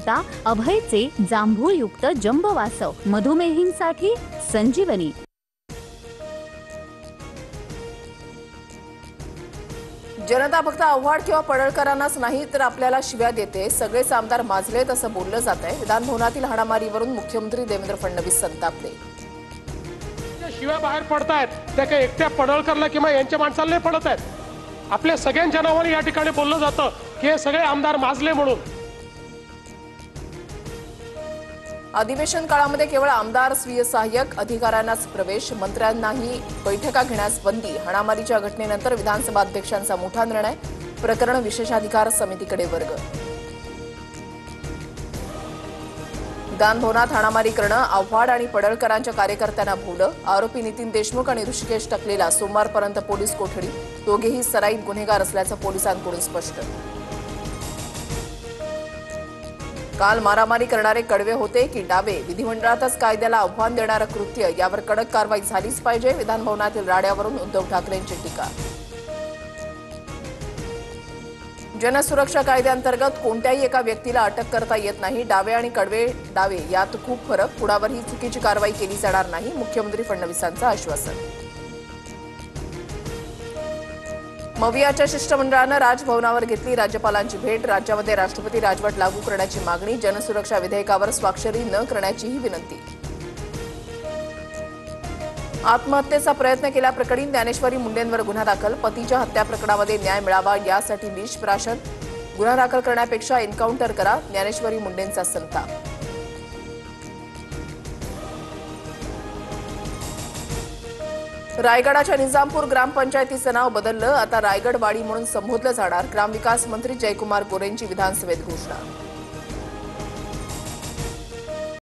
आता अभयचे जांभूळयुक्त जंबोवासव मधुमेहींसाठी संजीवनी। जनता फक्त आव्हाड किंवा पडळकरांनाच नाही तर आपल्याला शिव्या देते, सगळेच आमदार माजलेत असं बोललं जात आहे। विधानभवनातील हाणामारीवरून मुख्यमंत्री देवेंद्र फडणवीस संतापले। शिव्या बाहेर पडतायत त्या काही एकट्या पडळकरला किंवा यांच्या माणसाला नाही पडत आहेत। आपल्या सगळ्यांच्या नावाने या ठिकाणी बोललं जातं की हे सगळे आमदार माजले म्हणून। अधिवेशन काळामध्ये केवळ आमदार स्वीय सहाय्यक अधिकाऱ्यांनाच प्रवेश, मंत्र्यांनाही बैठका घेण्यास बंदी। हाणामारीच्या घटनेनंतर विधानसभा अध्यक्षांचा मोठा निर्णय, प्रकरण विशेषाधिकार समितीकडे वर्ग। विधानभवनात हाणामारी करणं आव्हाड आणि पडळकरांच्या कार्यकर्त्यांना भोवलं। आरोपी नितीन देशमुख आणि ऋषिकेश टकलेला सोमवारपर्यंत पोलीस कोठडी, दोघेही सराईत गुन्हेगार असल्याचं पोलिसांकडून स्पष्ट। काल मारामारी करणारे कडवे होते की डावे, विधिमंडळातच कायद्याला आव्हान देणारं कृत्य, यावर कडक कारवाई झालीच पाहिजे। विधानभवनातील राड्यावरून उद्धव ठाकरेंची टीका। जनसुरक्षा कायद्याअंतर्गत कोणत्याही एका व्यक्तीला अटक करता येत नाही। डावे आणि कडवे डावे यात खूप फरक, कुणावर ही चुकीची कारवाई केली जाणार नाही, मुख्यमंत्री फडणवीसांचं आश्वासन। मवियाच्या शिष्टमंडळानं राजभवनावर घेतली राज्यपालांची भेट, राज्यामध्ये राष्ट्रपती राजवट लागू करण्याची मागणी, जनसुरक्षा विधेयकावर स्वाक्षरी न करण्याचीही विनंती। आत्महत्येचा प्रयत्न केल्याप्रकरणी ज्ञानेश्वरी मुंडेंवर गुन्हा दाखल, पतीच्या हत्या प्रकरणामध्ये न्याय मिळावा यासाठी निष्प्राशन, गुन्हा दाखल करण्यापेक्षा एन्काउंटर करा, ज्ञानेश्वरी मुंडेंचा संताप। रायगडाच्या निजामपूर ग्रामपंचायतीचं नाव बदललं, आता रायगडवाडी म्हणून संबोधलं जाणार, ग्रामविकास मंत्री जयकुमार गोरेंची विधानसभेत घोषणा।